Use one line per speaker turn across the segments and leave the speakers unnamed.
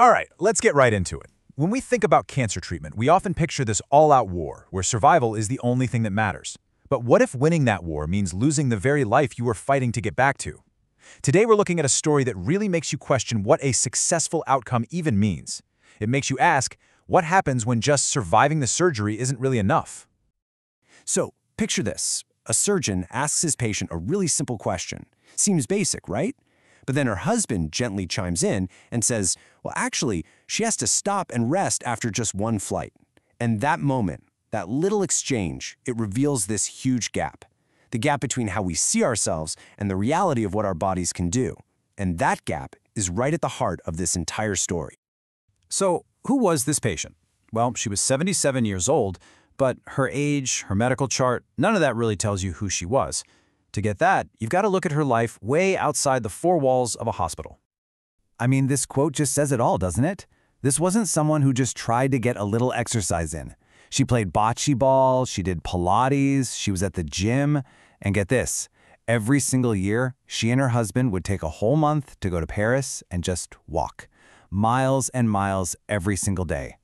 All right, let's get right into it. When we think about cancer treatment, we often picture this all-out war, where survival is the only thing that matters. But what if winning that war means losing the very life you were fighting to get back to? Today we're looking at a story that really makes you question what a successful outcome even means. It makes you ask, what happens when just surviving the surgery isn't really enough?
So, picture this. A surgeon asks his patient a really simple question. Seems basic, right? But then her husband gently chimes in and says, well, actually, she has to stop and rest after just one flight. And that moment, that little exchange, it reveals this huge gap. The gap between how we see ourselves and the reality of what our bodies can do. And that gap is right at the heart of this entire story.
So, who was this patient? Well, she was 77 years old, but her age, her medical chart, none of that really tells you who she was. To get that, you've got to look at her life way outside the four walls of a hospital.
I mean, this quote just says it all, doesn't it? This wasn't someone who just tried to get a little exercise in. She played bocce ball, she did Pilates, she was at the gym, and get this, every single year, she and her husband would take a whole month to go to Paris and just walk. Miles and miles every single day.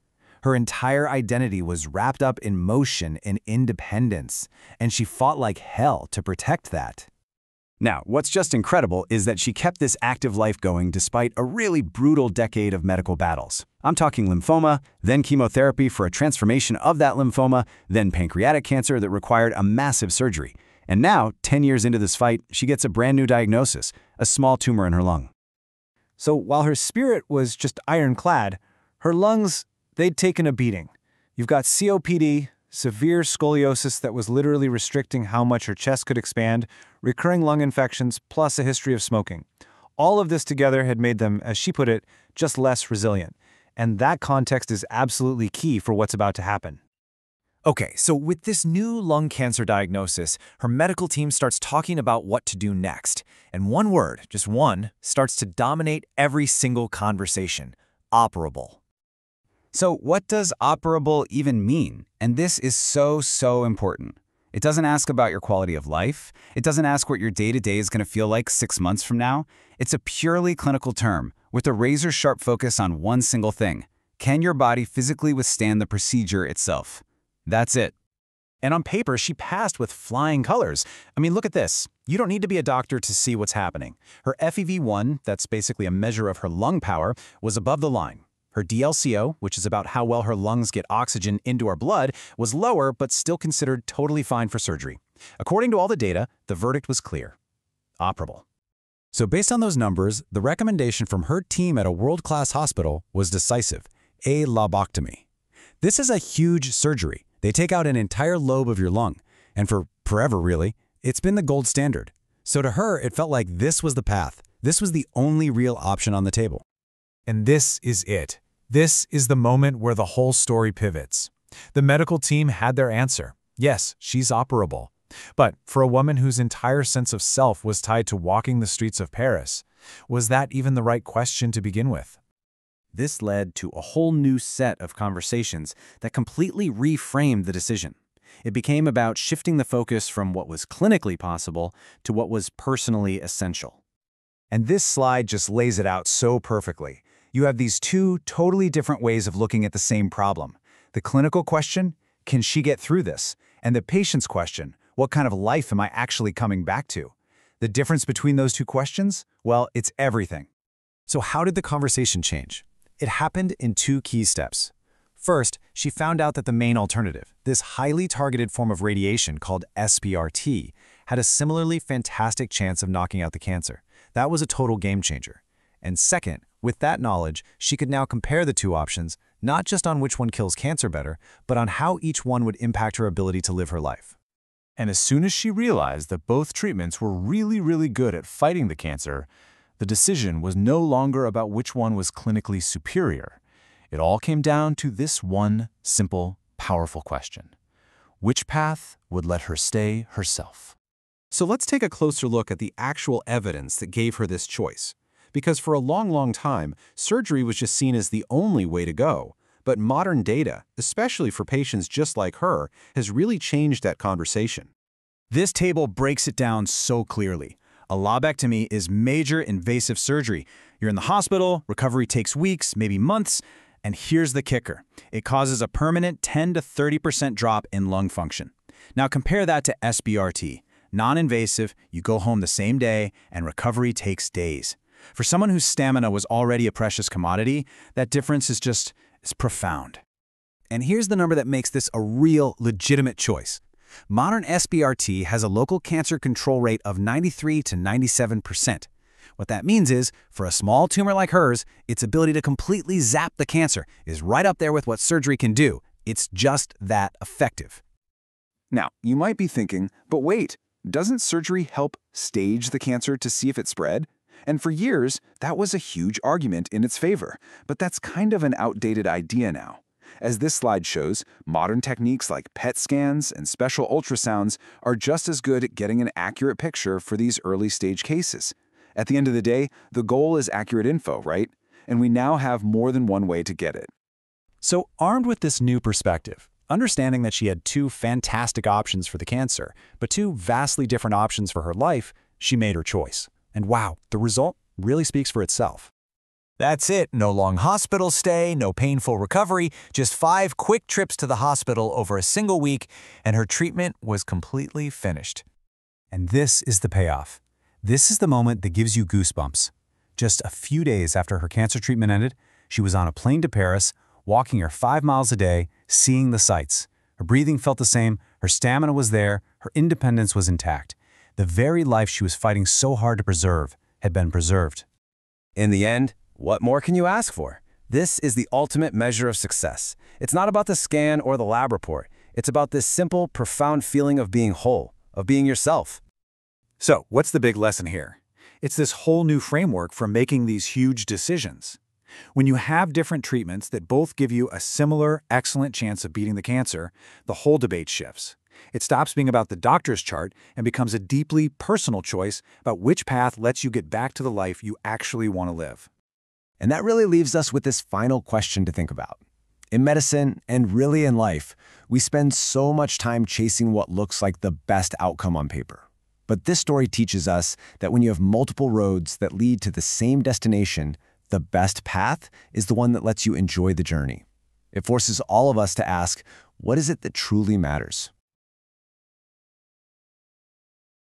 Her entire identity was wrapped up in motion and independence, and she fought like hell to protect that.
Now, what's just incredible is that she kept this active life going despite a really brutal decade of medical battles. I'm talking lymphoma, then chemotherapy for a transformation of that lymphoma, then pancreatic cancer that required a massive surgery. And now, 10 years into this fight, she gets a brand new diagnosis, a small tumor in her lung.
So while her spirit was just ironclad, her lungs, they'd taken a beating. You've got COPD, severe scoliosis that was literally restricting how much her chest could expand, recurring lung infections, plus a history of smoking. All of this together had made them, as she put it, just less resilient. And that context is absolutely key for what's about to happen.
Okay, so with this new lung cancer diagnosis, her medical team starts talking about what to do next. And one word, just one, starts to dominate every single conversation: operable.
So what does operable even mean? And this is so important. It doesn't ask about your quality of life. It doesn't ask what your day-to-day is going to feel like 6 months from now. It's a purely clinical term with a razor-sharp focus on one single thing. Can your body physically withstand the procedure itself? That's it.
And on paper, she passed with flying colors. I mean, look at this. You don't need to be a doctor to see what's happening. Her FEV1, that's basically a measure of her lung power, was above the line. Her DLCO, which is about how well her lungs get oxygen into our blood, was lower but still considered totally fine for surgery. According to all the data, the verdict was clear: operable. So based on those numbers, the recommendation from her team at a world-class hospital was decisive: a lobectomy. This is a huge surgery. They take out an entire lobe of your lung, and for forever, really, it's been the gold standard. So to her, it felt like this was the path. This was the only real option on the table. And this is it. This is the moment where the whole story pivots. The medical team had their answer. Yes, she's operable. But for a woman whose entire sense of self was tied to walking the streets of Paris, was that even the right question to begin with?
This led to a whole new set of conversations that completely reframed the decision. It became about shifting the focus from what was clinically possible to what was personally essential.
And this slide just lays it out so perfectly. You have these two totally different ways of looking at the same problem. The clinical question, can she get through this? And the patient's question, what kind of life am I actually coming back to? The difference between those two questions? Well, it's everything. So how did the conversation change? It happened in two key steps. First, she found out that the main alternative, this highly targeted form of radiation called SBRT, had a similarly fantastic chance of knocking out the cancer. That was a total game changer. And second, with that knowledge, she could now compare the two options, not just on which one kills cancer better, but on how each one would impact her ability to live her life. And as soon as she realized that both treatments were really good at fighting the cancer, the decision was no longer about which one was clinically superior. It all came down to this one simple, powerful question: which path would let her stay herself? So let's take a closer look at the actual evidence that gave her this choice. Because for a long time, surgery was just seen as the only way to go. But modern data, especially for patients just like her, has really changed that conversation. This table breaks it down so clearly. A lobectomy is major invasive surgery. You're in the hospital, recovery takes weeks, maybe months, and here's the kicker. It causes a permanent 10 to 30% drop in lung function. Now compare that to SBRT. Non-invasive, you go home the same day, and recovery takes days. For someone whose stamina was already a precious commodity, that difference is profound.
And here's the number that makes this a real, legitimate choice. Modern SBRT has a local cancer control rate of 93 to 97%. What that means is, for a small tumor like hers, its ability to completely zap the cancer is right up there with what surgery can do. It's just that effective.
Now, you might be thinking, but wait, doesn't surgery help stage the cancer to see if it spread? And for years, that was a huge argument in its favor, but that's kind of an outdated idea now. As this slide shows, modern techniques like PET scans and special ultrasounds are just as good at getting an accurate picture for these early-stage cases. At the end of the day, the goal is accurate info, right? And we now have more than one way to get it.
So armed with this new perspective, understanding that she had two fantastic options for the cancer, but two vastly different options for her life, she made her choice. And wow, the result really speaks for itself.
That's it. No long hospital stay, no painful recovery, just 5 quick trips to the hospital over a single week, and her treatment was completely finished. And this is the payoff. This is the moment that gives you goosebumps. Just a few days after her cancer treatment ended, she was on a plane to Paris, walking her 5 miles a day, seeing the sights. Her breathing felt the same, her stamina was there, her independence was intact. The very life she was fighting so hard to preserve had been preserved.
In the end, what more can you ask for? This is the ultimate measure of success. It's not about the scan or the lab report. It's about this simple, profound feeling of being whole, of being yourself.
So, what's the big lesson here? It's this whole new framework for making these huge decisions. When you have different treatments that both give you a similar, excellent chance of beating the cancer, the whole debate shifts. It stops being about the doctor's chart and becomes a deeply personal choice about which path lets you get back to the life you actually want to live.
And that really leaves us with this final question to think about. In medicine, and really in life, we spend so much time chasing what looks like the best outcome on paper. But this story teaches us that when you have multiple roads that lead to the same destination, the best path is the one that lets you enjoy the journey. It forces all of us to ask, what is it that truly matters?